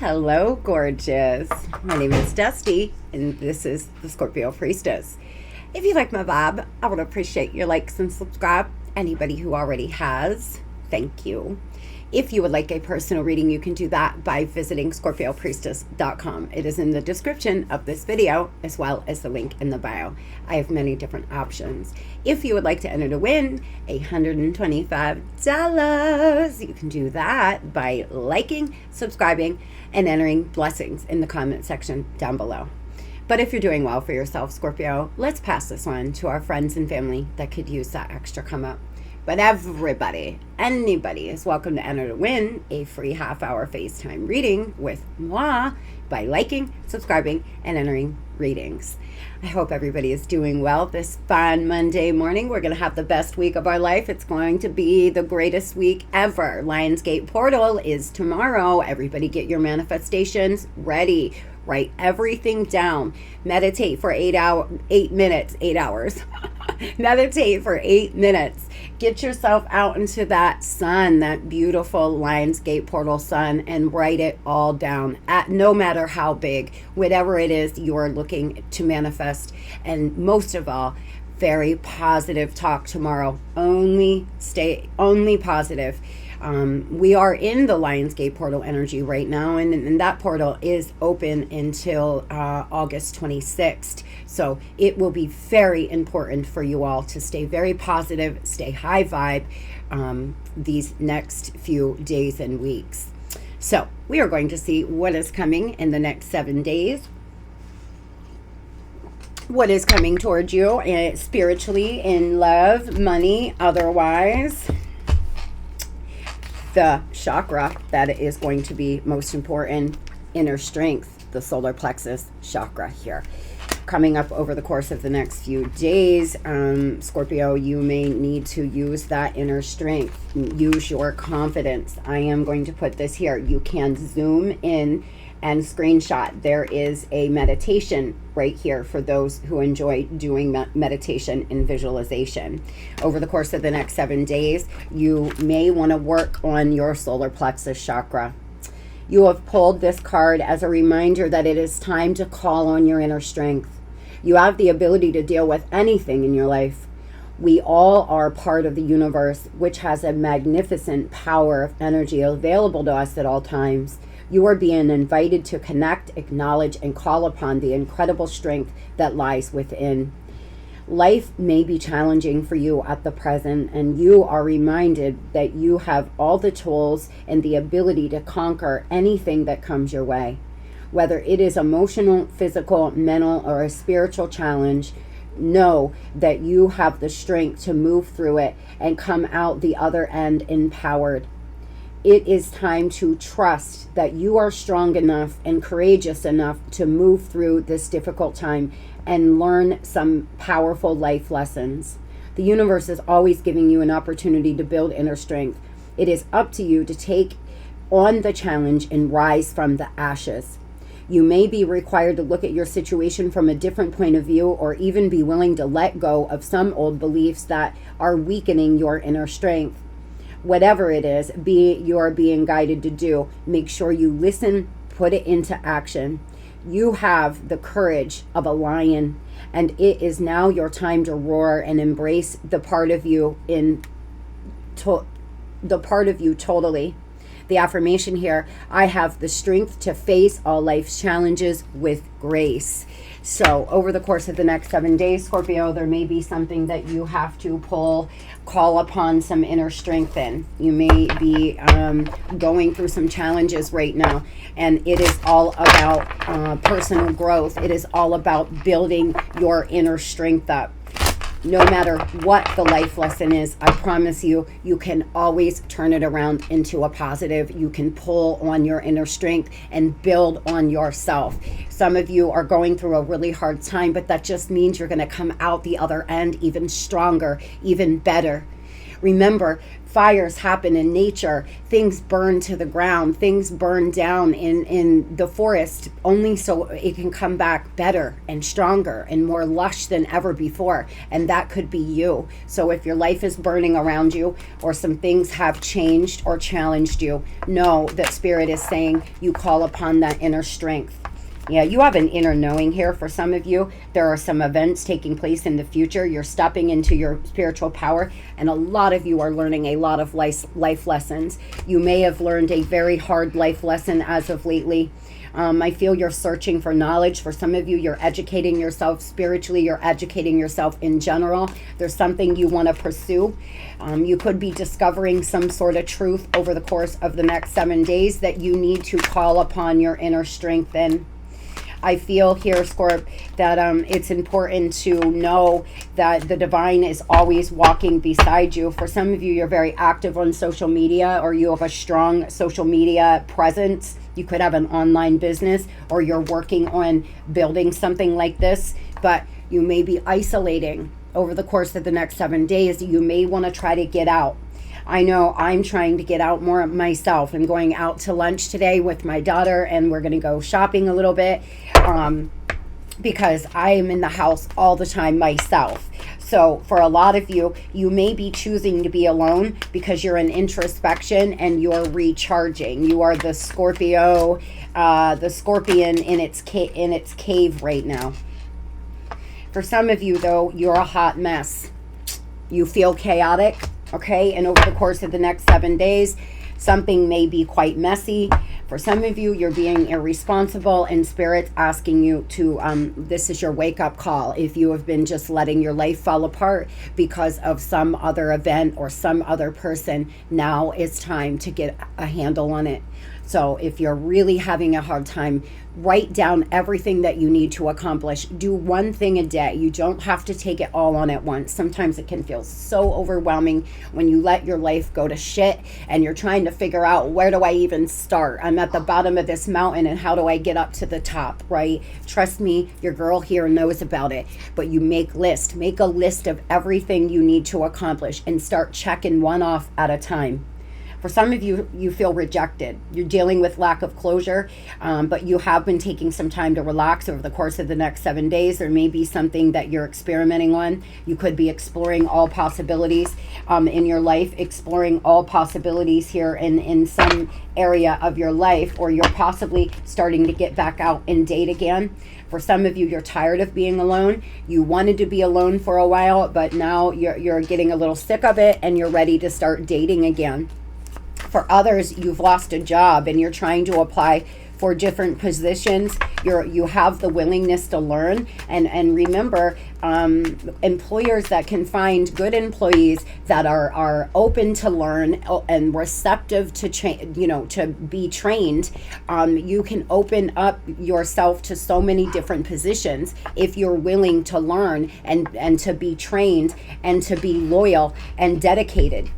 Hello, gorgeous. My name is Dusty, and this is the Scorpio Priestess. If you like my vibe, I would appreciate your likes and subscribe. Anybody who already has, thank you. If you would like a personal reading, you can do that by visiting Scorpiopriestess.com. It is in the description of this video, as well as the link in the bio. I have many different options. If you would like to enter to win $125, you can do that by liking, subscribing, and entering blessings in the comment section down below. But if you're doing well for yourself, Scorpio, let's pass this on to our friends and family that could use that extra come up. But anybody is welcome to enter to win a free half-hour FaceTime reading with moi by liking, subscribing, and entering readings. I hope everybody is doing well this fine Monday morning. We're going to have the best week of our life. It's going to be the greatest week ever. Lionsgate Portal is tomorrow. Everybody get your manifestations ready. Write everything down. Meditate for 8 hours. Meditate for 8 minutes. Get yourself out into that sun, that beautiful Lionsgate portal sun, and write it all down, at no matter how big, whatever it is you're looking to manifest. And most of all, very positive talk tomorrow. Only positive. We are in the Lionsgate portal energy right now, and that portal is open until August 26th. So it will be very important for you all to stay very positive, stay high vibe these next few days and weeks. So we are going to see what is coming in the next 7 days. What is coming towards you spiritually, in love, money, otherwise. The chakra that is going to be most important, inner strength, the solar plexus chakra here. Coming up over the course of the next few days, Scorpio, you may need to use that inner strength. Use your confidence. I am going to put this here. You can zoom in and screenshot. There is a meditation right here for those who enjoy doing meditation and visualization. Over the course of the next 7 days, you may want to work on your solar plexus chakra. You have pulled this card as a reminder that it is time to call on your inner strength. You have the ability to deal with anything in your life. We all are part of the universe, which has a magnificent power of energy available to us at all times. You are being invited to connect, acknowledge, and call upon the incredible strength that lies within. Life may be challenging for you at the present, and you are reminded that you have all the tools and the ability to conquer anything that comes your way. Whether it is emotional, physical, mental, or a spiritual challenge, know that you have the strength to move through it and come out the other end empowered. It is time to trust that you are strong enough and courageous enough to move through this difficult time and learn some powerful life lessons. The universe is always giving you an opportunity to build inner strength. It is up to you to take on the challenge and rise from the ashes. You may be required to look at your situation from a different point of view, or even be willing to let go of some old beliefs that are weakening your inner strength. Whatever it is you are being guided to do, make sure you listen, put it into action. You have the courage of a lion, and it is now your time to roar and embrace the part of you totally. The affirmation here: I have the strength to face all life's challenges with grace. So over the course of the next 7 days, Scorpio, there may be something that you have to call upon some inner strength in. You may be going through some challenges right now, and it is all about personal growth. It is all about building your inner strength up. No matter what the life lesson is, I promise you, you can always turn it around into a positive. You can pull on your inner strength and build on yourself. Some of you are going through a really hard time, but that just means you're going to come out the other end even stronger, even better. Remember, fires happen in nature. Things burn to the ground. Things burn down in the forest only so it can come back better and stronger and more lush than ever before. And that could be you. So if your life is burning around you, or some things have changed or challenged you, know that Spirit is saying you call upon that inner strength. Yeah, you have an inner knowing here. For some of you, there are some events taking place in the future. You're stepping into your spiritual power, and a lot of you are learning a lot of life lessons. You may have learned a very hard life lesson as of lately. I feel you're searching for knowledge. For some of you, you're educating yourself spiritually. You're educating yourself in general. There's something you want to pursue. You could be discovering some sort of truth over the course of the next 7 days that you need to call upon your inner strength in. I feel here, Scorp, that it's important to know that the divine is always walking beside you. For some of you, you're very active on social media, or you have a strong social media presence. You could have an online business, or you're working on building something like this, but you may be isolating over the course of the next 7 days. You may want to try to get out. I know I'm trying to get out more myself. I'm going out to lunch today with my daughter, and we're going to go shopping a little bit because I am in the house all the time myself. So for a lot of you, you may be choosing to be alone because you're in introspection and you're recharging. You are the Scorpio, the scorpion in its cave right now. For some of you, though, you're a hot mess. You feel chaotic. Okay, and over the course of the next 7 days, something may be quite messy. For some of you, you're being irresponsible, and Spirit's asking you to, this is your wake-up call. If you have been just letting your life fall apart because of some other event or some other person, now it's time to get a handle on it. So if you're really having a hard time, write down everything that you need to accomplish. Do one thing a day. You don't have to take it all on at once. Sometimes it can feel so overwhelming when you let your life go to shit and you're trying to figure out, where do I even start? I'm at the bottom of this mountain, and how do I get up to the top, right? Trust me, your girl here knows about it. But you make a list of everything you need to accomplish and start checking one off at a time. For some of you, you feel rejected. You're dealing with lack of closure, but you have been taking some time to relax over the course of the next 7 days. There may be something that you're experimenting on. You could be exploring all possibilities in your life, exploring all possibilities here in some area of your life, or you're possibly starting to get back out and date again. For some of you, you're tired of being alone. You wanted to be alone for a while, but now you're getting a little sick of it, and you're ready to start dating again. For others, you've lost a job and you're trying to apply for different positions. You have the willingness to learn, and remember, employers that can find good employees that are open to learn and receptive to to be trained. You can open up yourself to so many different positions if you're willing to learn and to be trained and to be loyal and dedicated.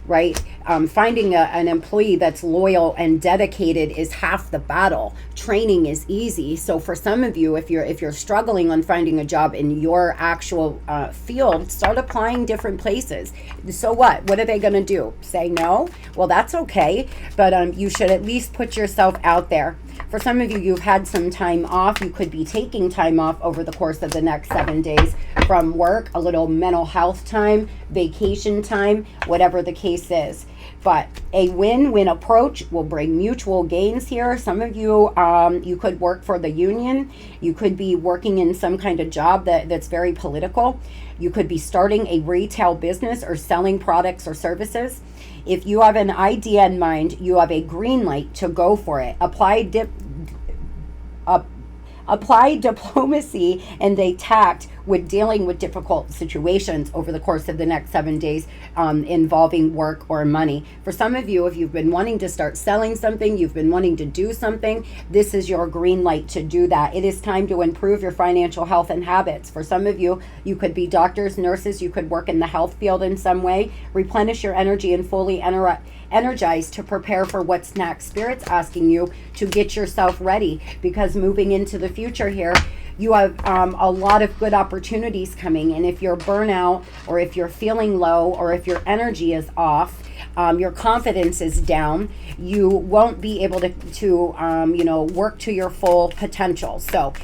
Right? Finding an employee that's loyal and dedicated is half the battle. Training is easy. So for some of you, if you're struggling on finding a job in your actual field, start applying different places. So what? What are they going to do? Say no? Well, that's okay. But you should at least put yourself out there. For some of you, you've had some time off. You could be taking time off over the course of the next 7 days from work, a little mental health time, vacation time, whatever the case is. But a win-win approach will bring mutual gains here. Some of you, you could work for the union. You could be working in some kind of job that's very political. You could be starting a retail business or selling products or services. If you have an idea in mind, you have a green light to go for it. Apply diplomacy and a tact with dealing with difficult situations over the course of the next 7 days involving work or money. For some of you, if you've been wanting to start selling something, you've been wanting to do something, this is your green light to do that. It is time to improve your financial health and habits. For some of you, you could be doctors, nurses, you could work in the health field in some way. Replenish your energy and fully energized to prepare for what's next. Spirit's asking you to get yourself ready, because moving into the future here, you have a lot of good opportunities coming. And if you're burnout, or if you're feeling low, or if your energy is off, your confidence is down, you won't be able to work to your full potential. So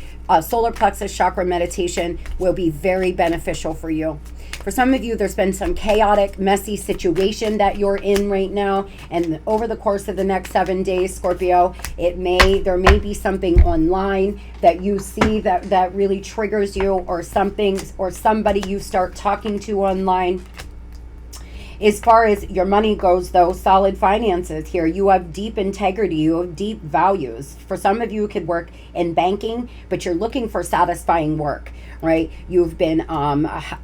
solar plexus chakra meditation will be very beneficial for you. For some of you, there's been some chaotic, messy situation that you're in right now. And over the course of the next 7 days, Scorpio, there may be something online that you see that really triggers you, or something, or somebody you start talking to online. As far as your money goes, though, solid finances here. You have deep integrity. You have deep values. For some of you, it could work in banking, but you're looking for satisfying work, right? You've been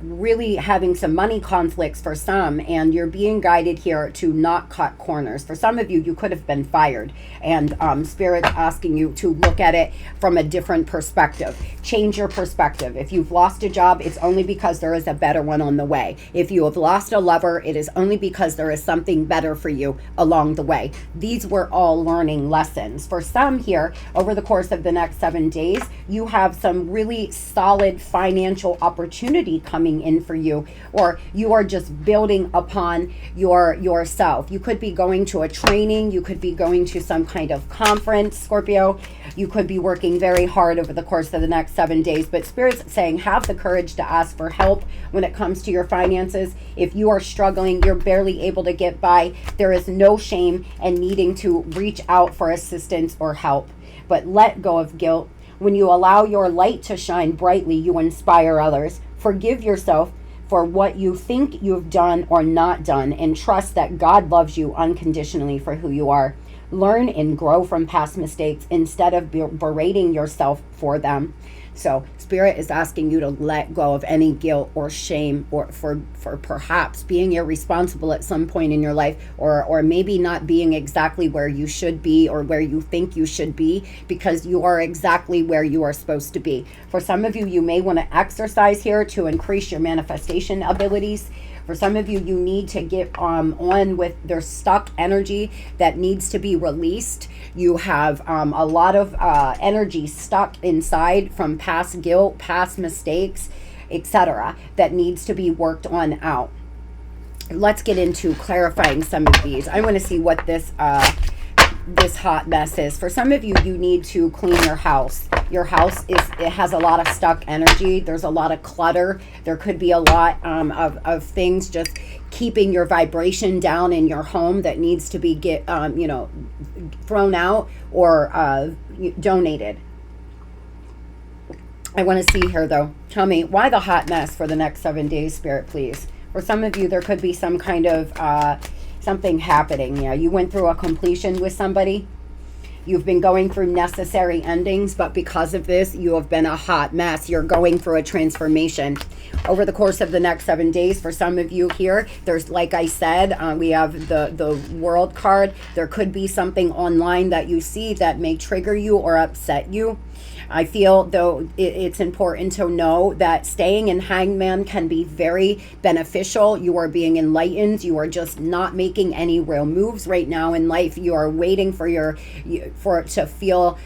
really having some money conflicts for some, and you're being guided here to not cut corners. For some of you, you could have been fired, and Spirit's asking you to look at it from a different perspective. Change your perspective. If you've lost a job, it's only because there is a better one on the way. If you have lost a lover, it is only because there is something better for you along the way. These were all learning lessons. For some here, over the course of the next 7 days, you have some really solid financial opportunity coming in for you, or you are just building upon yourself. You could be going to a training, you could be going to some kind of conference, Scorpio. You could be working very hard over the course of the next 7 days, but Spirit's saying have the courage to ask for help when it comes to your finances. If you are struggling, you're barely able to get by, there is no shame in needing to reach out for assistance or help. But let go of guilt. When you allow your light to shine brightly, you inspire others. Forgive yourself for what you think you've done or not done, and trust that God loves you unconditionally for who you are. Learn and grow from past mistakes instead of berating yourself for them. So Spirit is asking you to let go of any guilt or shame, or for perhaps being irresponsible at some point in your life, or maybe not being exactly where you should be, or where you think you should be, because you are exactly where you are supposed to be. For some of you, you may want to exercise here to increase your manifestation abilities. For some of you, you need to get on with their stuck energy that needs to be released. You have a lot of energy stuck inside from past guilt, past mistakes, etc., that needs to be worked on out. Let's get into clarifying some of these. I want to see what this hot mess is. For some of you, you need to clean your house. Your house it has a lot of stuck energy. There's a lot of clutter. There could be a lot of things just keeping your vibration down in your home that needs to be thrown out or donated. I want to see here, though. Tell me, why the hot mess for the next 7 days, Spirit, please? For some of you, there could be some kind of something happening. Yeah, you went through a completion with somebody. You've been going through necessary endings, but because of this, you have been a hot mess. You're going through a transformation. Over the course of the next 7 days, for some of you here, there's, like I said, we have the World card. There could be something online that you see that may trigger you or upset you. I feel, though, it's important to know that staying in Hangman can be very beneficial. You are being enlightened. You are just not making any real moves right now in life. You are waiting for it to feel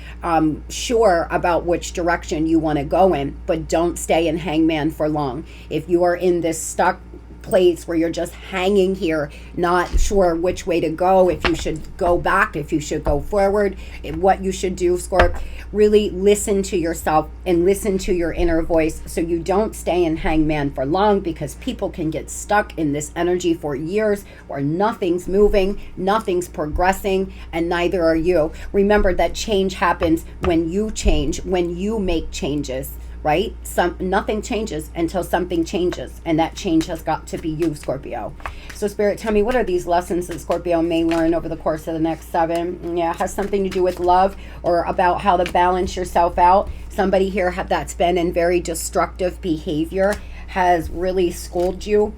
sure about which direction you want to go in, but don't stay in Hangman for long. If you are in this stuck place where you're just hanging here, not sure which way to go, if you should go back, if you should go forward, what you should do, Scorp, really listen to yourself and listen to your inner voice so you don't stay in Hangman for long, because people can get stuck in this energy for years where nothing's moving, nothing's progressing, and neither are you. Remember that change happens when you change, when you make changes. Right? Nothing changes until something changes, and that change has got to be you, Scorpio. So Spirit, tell me, what are these lessons that Scorpio may learn over the course of the next 7? Yeah, it has something to do with love, or about how to balance yourself out. Somebody here that's been in very destructive behavior has really schooled you.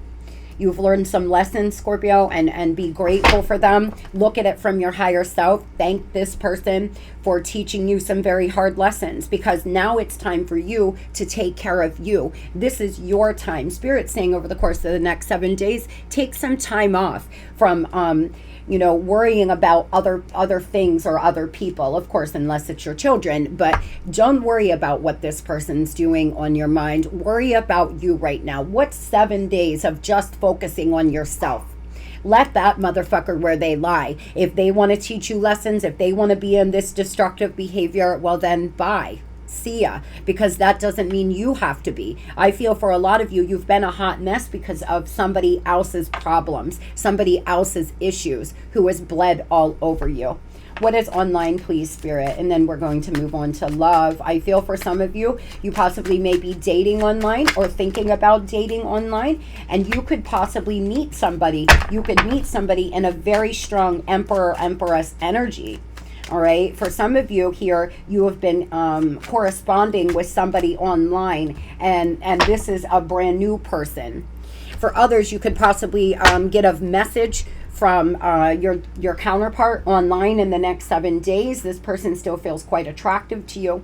You've learned some lessons, Scorpio, and be grateful for them. Look at it from your higher self. Thank this person for teaching you some very hard lessons, because now it's time for you to take care of you. This is your time. Spirit's saying over the course of the next 7 days, take some time off from you know, worrying about other things or other people, of course, unless it's your children. But don't worry about what this person's doing on your mind. Worry about you right now. What's 7 days of just focusing on yourself? Let that motherfucker where they lie. If they want to teach you lessons, if they want to be in this destructive behavior, well then bye. See ya. Because that doesn't mean you have to be. I feel for a lot of you, you've been a hot mess because of somebody else's problems, somebody else's issues, who has bled all over you. What is online, please, Spirit? And then we're going to move on to love. I feel for some of you, you possibly may be dating online or thinking about dating online, and you could possibly meet somebody. You could meet somebody in a very strong Emperor, Empress energy. All right. For some of you here, you have been corresponding with somebody online, and this is a brand new person. For others, you could possibly get a message from your counterpart online in the next 7 days. This person still feels quite attractive to you.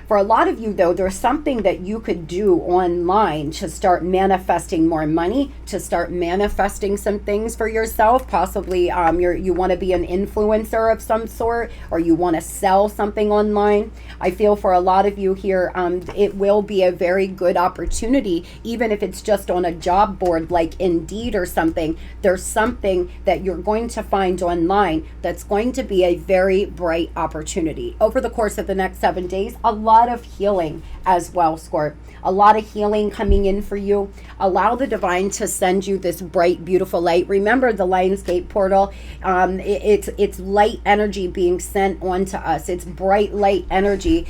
For a lot of you, though, there's something that you could do online to start manifesting more money, to start manifesting some things for yourself. Possibly you want to be an influencer of some sort, or you want to sell something online. I feel for a lot of you here, it will be a very good opportunity, even if it's just on a job board like Indeed or something. There's something that you're going to find online that's going to be a very bright opportunity. Over the course of the next 7 days, a lot of healing as well, Scorp. A lot of healing coming in for you. Allow the divine to send you this bright, beautiful light. Remember the Lionsgate portal. It's light energy being sent onto us. It's bright light energy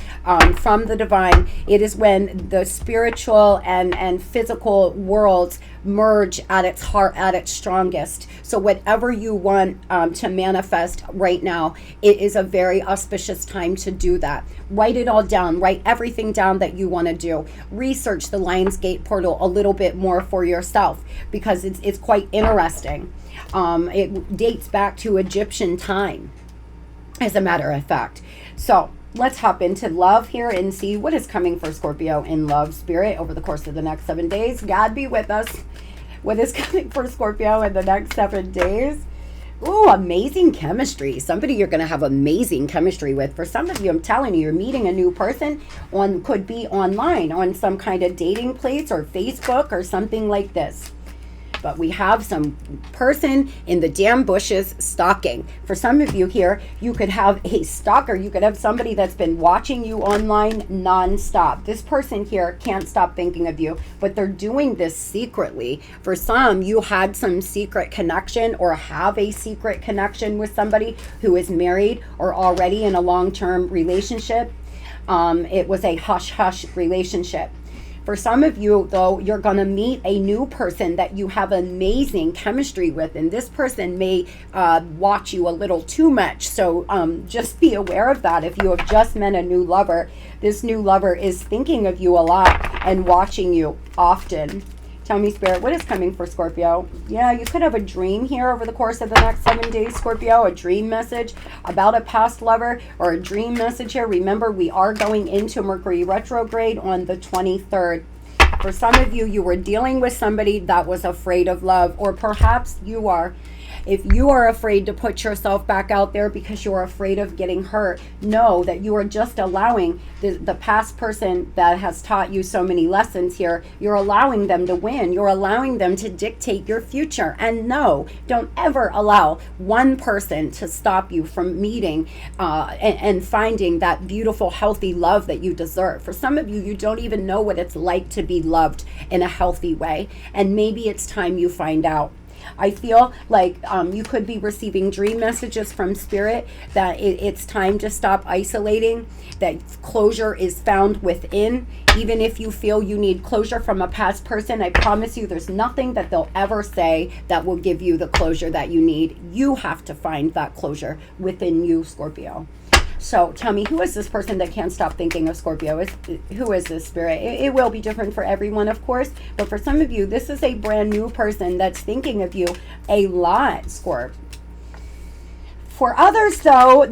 from the divine. It is when the spiritual and physical worlds merge at its heart, at its strongest. So whatever you want to manifest right now, it is a very auspicious time to do that. Write it all down. Write everything down that you want to do. Research the Lionsgate portal a little bit more for yourself, because it's quite interesting. It dates back to Egyptian time, as a matter of fact. So let's hop into love here and see what is coming for Scorpio in love, Spirit, over the course of the next 7 days. God be with us. What is coming for Scorpio in the next 7 days? Ooh, amazing chemistry. Somebody you're going to have amazing chemistry with. For some of you, I'm telling you, you're meeting a new person could be online on some kind of dating place or Facebook or something like this. But we have some person in the damn bushes stalking. For some of you here, you could have a stalker. You could have somebody that's been watching you online nonstop. This person here can't stop thinking of you, but they're doing this secretly. For some, you had some secret connection or have a secret connection with somebody who is married or already in a long-term relationship. It was a hush-hush relationship. For some of you, though, you're going to meet a new person that you have amazing chemistry with, and this person may watch you a little too much. So just be aware of that. If you have just met a new lover, this new lover is thinking of you a lot and watching you often. Tell me, Spirit, what is coming for Scorpio? Yeah, you could have a dream here over the course of the next 7 days, Scorpio. A dream message about a past lover, or a dream message here. Remember, we are going into Mercury retrograde on the 23rd. For some of you, you were dealing with somebody that was afraid of love, or perhaps you are. If you are afraid to put yourself back out there because you're afraid of getting hurt, know that you are just allowing the past person that has taught you so many lessons here, you're allowing them to win. You're allowing them to dictate your future. And no, don't ever allow one person to stop you from meeting and finding that beautiful, healthy love that you deserve. For some of you, you don't even know what it's like to be loved in a healthy way. And maybe it's time you find out. I feel like you could be receiving dream messages from Spirit that it's time to stop isolating, that closure is found within. Even if you feel you need closure from a past person, I promise you there's nothing that they'll ever say that will give you the closure that you need. You have to find that closure within you, Scorpio. So tell me, who is this person that can't stop thinking of Scorpio? Who is this, Spirit? It will be different for everyone, of course. But for some of you, this is a brand new person that's thinking of you a lot, Scorp. For others, though,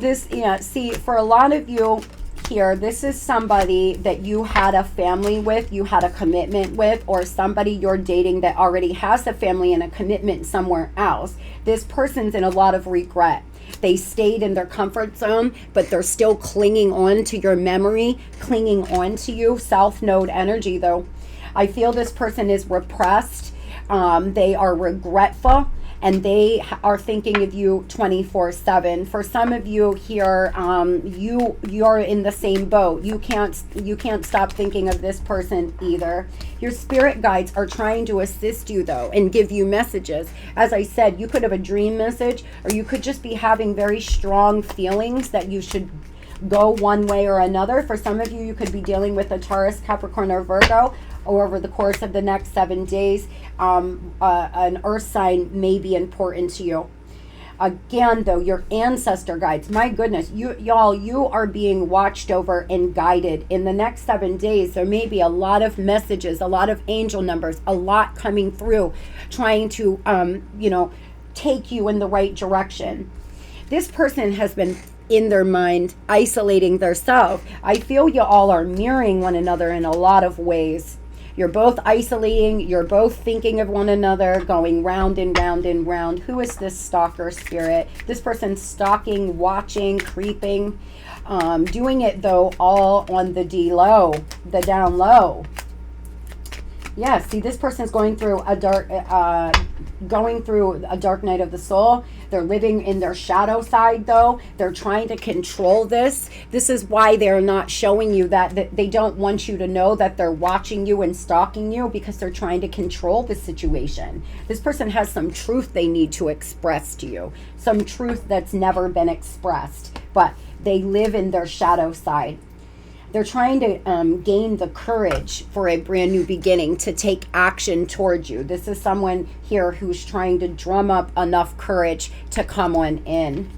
see, for a lot of you here, this is somebody that you had a family with, you had a commitment with, or somebody you're dating that already has a family and a commitment somewhere else. This person's in a lot of regret. They stayed in their comfort zone, but they're still clinging on to your memory, clinging on to you. South Node energy, though. I feel this person is repressed. They are regretful, and they are thinking of you 24/7. For some of you here, you're in the same boat. You can't stop thinking of this person either. Your spirit guides are trying to assist you, though, and give you messages. As I said, you could have a dream message, or you could just be having very strong feelings that you should go one way or another. For some of you, you could be dealing with a Taurus, Capricorn, or Virgo, or over the course of the next 7 days, an earth sign may be important to you. Again, though, your ancestor guides, my goodness, y'all, you are being watched over and guided. In the next 7 days, there may be a lot of messages, a lot of angel numbers, a lot coming through, trying to, take you in the right direction. This person has been in their mind, isolating themselves. I feel you all are mirroring one another in a lot of ways. You're both isolating, you're both thinking of one another, going round and round and round. Who is this stalker spirit? This person's stalking, watching, creeping, doing it, though, all on the down low. Yeah, see, this person's going through a dark night of the soul. They're living in their shadow side, though. They're trying to control this. This is why they're not showing you that they don't want you to know that they're watching you and stalking you, because they're trying to control the situation. This person has some truth they need to express to you, some truth that's never been expressed, but they live in their shadow side. They're trying to gain the courage for a brand new beginning, to take action towards you. This is someone here who's trying to drum up enough courage to come on in.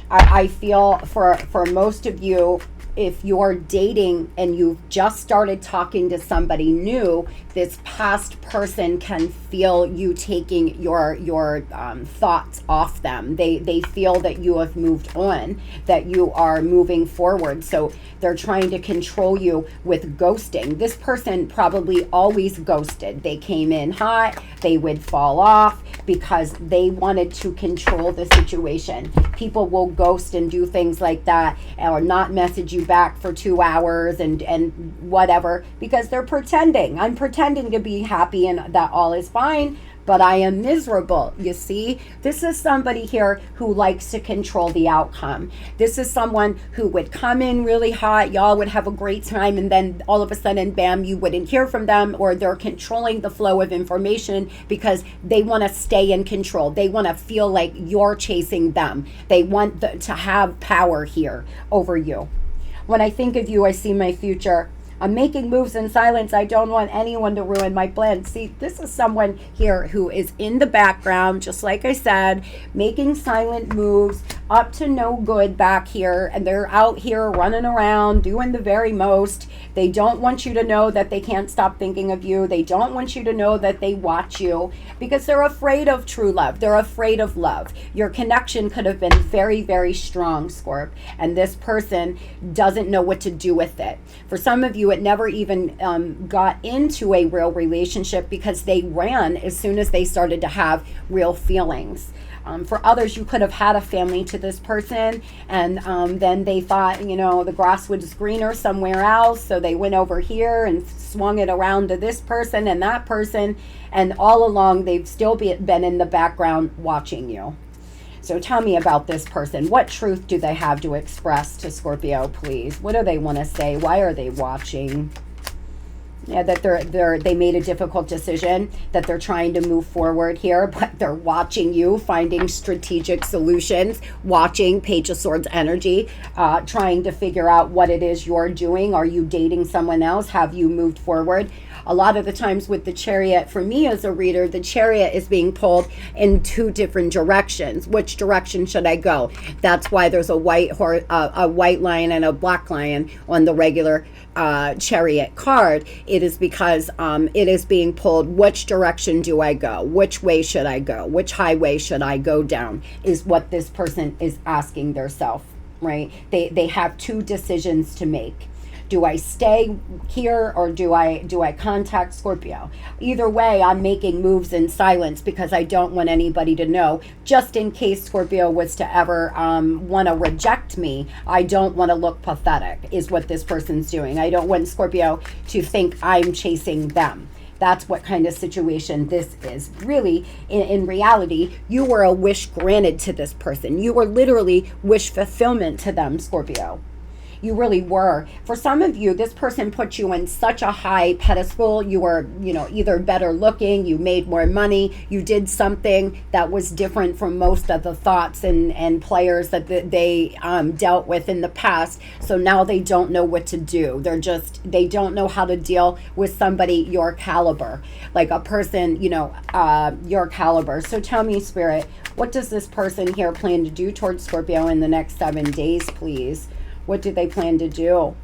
I feel for most of you, if you're dating and you've just started talking to somebody new, this past person can feel you taking your thoughts off them. They feel that you have moved on, that you are moving forward. So they're trying to control you with ghosting. This person probably always ghosted. They came in hot, they would fall off because they wanted to control the situation. People will ghost and do things like that, or not message you back for 2 hours and whatever, because they're pretending. I'm pretending to be happy and that all is fine, but I am miserable. You see, this is somebody here who likes to control the outcome. This is someone who would come in really hot, y'all would have a great time, and then all of a sudden, bam, you wouldn't hear from them, or they're controlling the flow of information because they want to stay in control. They want to feel like you're chasing them. They want to have power here over you. When I think of you, I see my future. I'm making moves in silence. I don't want anyone to ruin my plan. See, this is someone here who is in the background, just like I said, making silent moves, up to no good back here, and they're out here running around, doing the very most. They don't want you to know that they can't stop thinking of you. They don't want you to know that they watch you, because they're afraid of true love. They're afraid of love. Your connection could have been very, very strong, Scorp, and this person doesn't know what to do with it. For some of you, it never even got into a real relationship because they ran as soon as they started to have real feelings. For others, you could have had a family to this person, and then they thought, the grass was greener somewhere else, so they went over here and swung it around to this person and that person, and all along they've still been in the background watching you. So tell me about this person. What truth do they have to express to Scorpio, please? What do they want to say? Why are they watching? Yeah, that they made a difficult decision, that they're trying to move forward here, but they're watching you, finding strategic solutions, watching Page of Swords energy, trying to figure out what it is you're doing. Are you dating someone else? Have you moved forward? A lot of the times with the Chariot, for me as a reader, the Chariot is being pulled in 2 different directions. Which direction should I go? That's why there's a white lion and a black lion on the regular Chariot card. It is because it is being pulled. Which direction do I go? Which way should I go? Which highway should I go down? Is what this person is asking themselves. right? They have two decisions to make. Do I stay here or do I contact Scorpio? Either way, I'm making moves in silence because I don't want anybody to know. Just in case Scorpio was to ever want to reject me, I don't want to look pathetic, is what this person's doing. I don't want Scorpio to think I'm chasing them. That's what kind of situation this is. Really, in reality, you were a wish granted to this person. You were literally wish fulfillment to them, Scorpio. You really were. For some of you, this person put you in such a high pedestal. You were, you know, either better looking, you made more money, you did something that was different from most of the thoughts and players that they dealt with in the past. So now they don't know what to do. They don't know how to deal with somebody your caliber, like a person, you know, your caliber. So tell me, Spirit, what does this person here plan to do towards Scorpio in the next 7 days, please? What do they plan to do?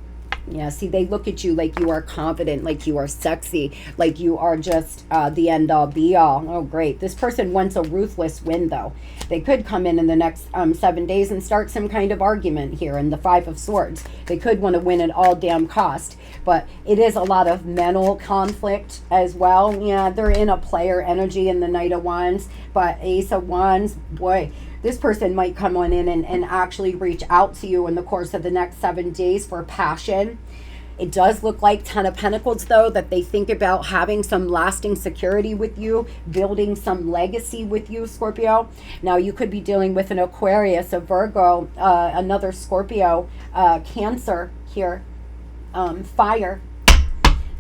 Yeah, see, they look at you like you are confident, like you are sexy, like you are just the end-all, be-all. Oh, great. This person wants a ruthless win, though. They could come in the next 7 days and start some kind of argument here in the Five of Swords. They could want to win at all damn cost. But it is a lot of mental conflict as well. Yeah, they're in a player energy in the Knight of Wands. But Ace of Wands, boy, this person might come on in and actually reach out to you in the course of the next 7 days for passion. It does look like Ten of Pentacles, though, that they think about having some lasting security with you, building some legacy with you, Scorpio. Now, you could be dealing with an Aquarius, a Virgo, another Scorpio, Cancer here, fire.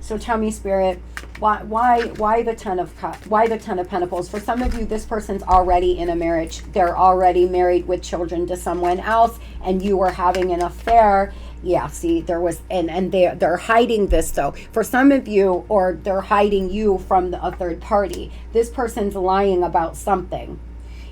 So tell me, Spirit, why the Ten of Pentacles? For some of you, this person's already in a marriage. They're already married with children to someone else, and you were having an affair. Yeah, see, there was, and they're hiding this, though. For some of you, or they're hiding you from a third party. This person's lying about something.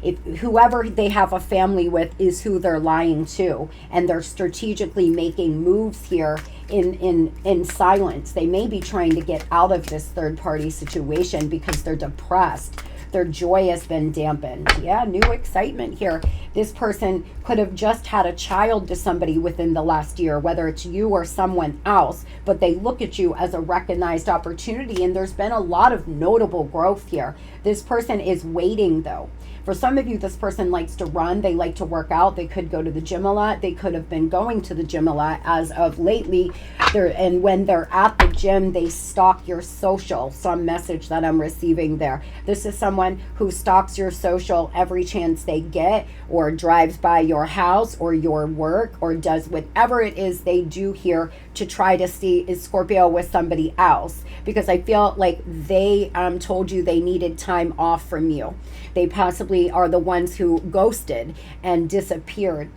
If whoever they have a family with is who they're lying to, and they're strategically making moves here in silence. They may be trying to get out of this third party situation because they're depressed. Their joy has been dampened. Yeah, new excitement here. This person could have just had a child to somebody within the last year, whether it's you or someone else, but they look at you as a recognized opportunity, and there's been a lot of notable growth here. This person is waiting, though. For some of you, this person likes to run. They like to work out. They could go to the gym a lot. They could have been going to the gym a lot as of lately. And when they're at the gym, they stalk your social. Some message that I'm receiving there. This is someone who stalks your social every chance they get, or drives by your house or your work, or does whatever it is they do here to try to see, is Scorpio with somebody else? Because I feel like they told you they needed time off from you. They possibly are the ones who ghosted and disappeared.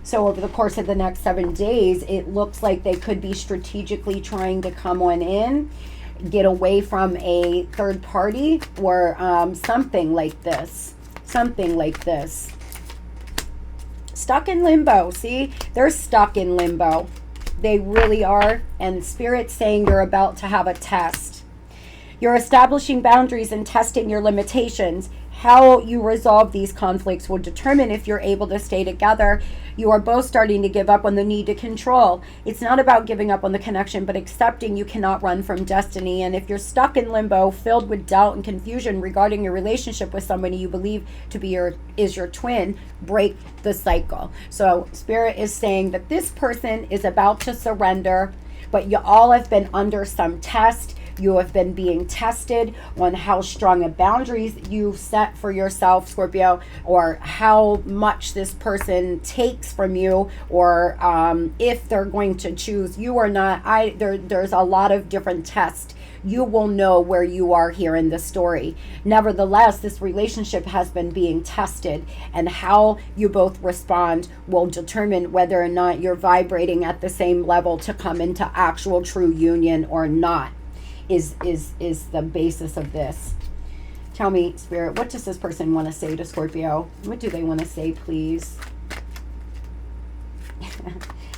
So over the course of the next 7 days, it looks like they could be strategically trying to come on in, get away from a third party, or something like this. Something like this. Stuck in limbo. See? They're stuck in limbo. They really are. And Spirit's saying you're about to have a test. You're establishing boundaries and testing your limitations. How you resolve these conflicts will determine if you're able to stay together. You are both starting to give up on the need to control. It's not about giving up on the connection, but accepting you cannot run from destiny. And if you're stuck in limbo, filled with doubt and confusion regarding your relationship with somebody you believe to be your twin, break the cycle. So Spirit is saying that this person is about to surrender, but you all have been under some test. You have been being tested on how strong a boundaries you set for yourself, Scorpio, or how much this person takes from you, or if they're going to choose you or not. There's a lot of different tests. You will know where you are here in the story. Nevertheless, this relationship has been being tested, and how you both respond will determine whether or not you're vibrating at the same level to come into actual true union or not. Is the basis of this. Tell me, Spirit, what does this person want to say to Scorpio? What do they want to say, please?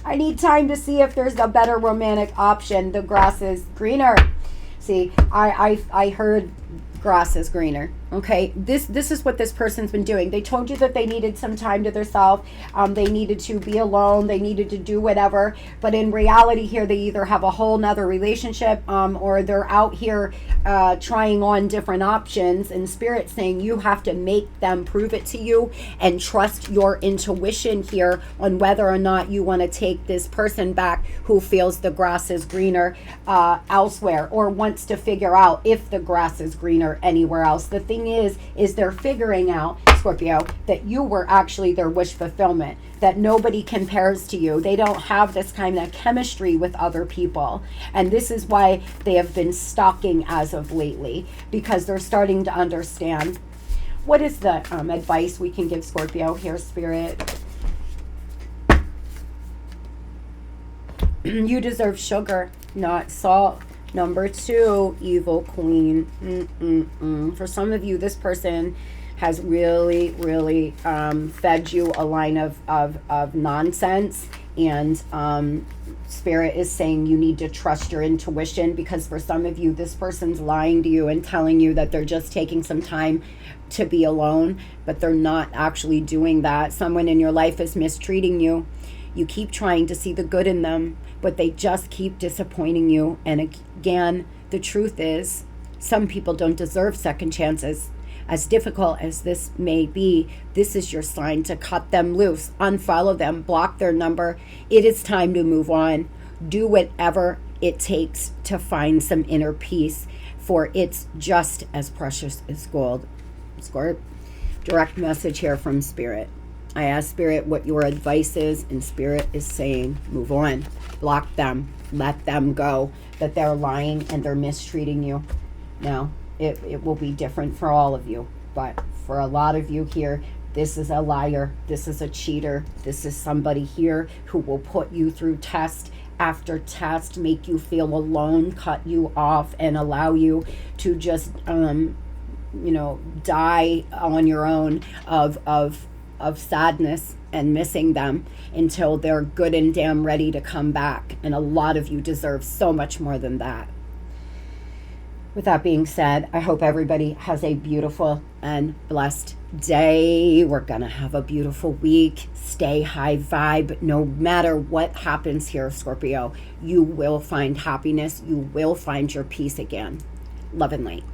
I need time to see if there's a better romantic option. The grass is greener. See, I heard grass is greener. Okay, this is what this person's been doing. They told you that they needed some time to themselves. They needed to be alone. They needed to do whatever. But in reality here, they either have a whole nother relationship or they're out here trying on different options. And Spirit saying you have to make them prove it to you and trust your intuition here on whether or not you want to take this person back who feels the grass is greener elsewhere, or wants to figure out if the grass is greener anywhere else. The thing is they're figuring out, Scorpio, that you were actually their wish fulfillment, that nobody compares to you. They don't have this kind of chemistry with other people. And this is why they have been stalking as of lately, because they're starting to understand. What is the advice we can give Scorpio here, Spirit? You deserve sugar, not salt. Number 2, evil queen. For some of you, this person has really, really fed you a line of nonsense. And Spirit is saying you need to trust your intuition, because for some of you, this person's lying to you and telling you that they're just taking some time to be alone, but they're not actually doing that. Someone in your life is mistreating you. You keep trying to see the good in them, but they just keep disappointing you. And again, the truth is, some people don't deserve second chances. As difficult as this may be, this is your sign to cut them loose, unfollow them, block their number. It is time to move on. Do whatever it takes to find some inner peace, for it's just as precious as gold. Scorp, direct message here from Spirit. I asked Spirit what your advice is, and Spirit is saying move on, block them, let them go, that they're lying and they're mistreating you. Now, it will be different for all of you, but for a lot of you here, this is a liar, this is a cheater, this is somebody here who will put you through test after test, make you feel alone, cut you off, and allow you to just die on your own of sadness and missing them until they're good and damn ready to come back. And a lot of you deserve so much more than that. With that being said, I hope everybody has a beautiful and blessed day. We're gonna have a beautiful week. Stay high vibe. No matter what happens here, Scorpio, you will find happiness. You will find your peace again. Love and light.